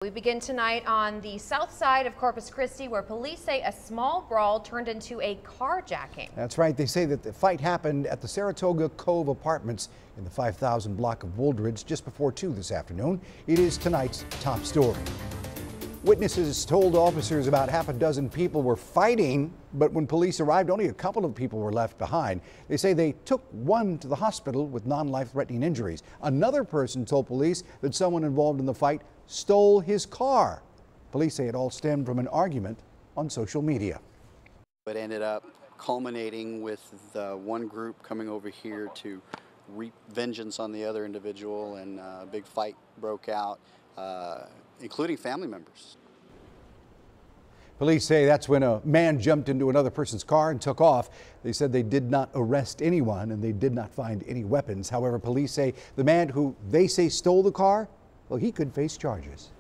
We begin tonight on the south side of Corpus Christi, where police say a small brawl turned into a carjacking. That's right. They say that the fight happened at the Saratoga Cove Apartments in the 5,000 block of Woodridge just before 2 this afternoon. It is tonight's top story. Witnesses told officers about half a dozen people were fighting, but when police arrived, only a couple of people were left behind. They say they took one to the hospital with non-life-threatening injuries. Another person told police that someone involved in the fight stole his car. Police say it all stemmed from an argument on social media. It ended up culminating with one group coming over here to reap vengeance on the other individual, and a big fight broke out, including family members. Police say that's when a man jumped into another person's car and took off. They said they did not arrest anyone and they did not find any weapons. However, police say the man who they say stole the car, well, he could face charges.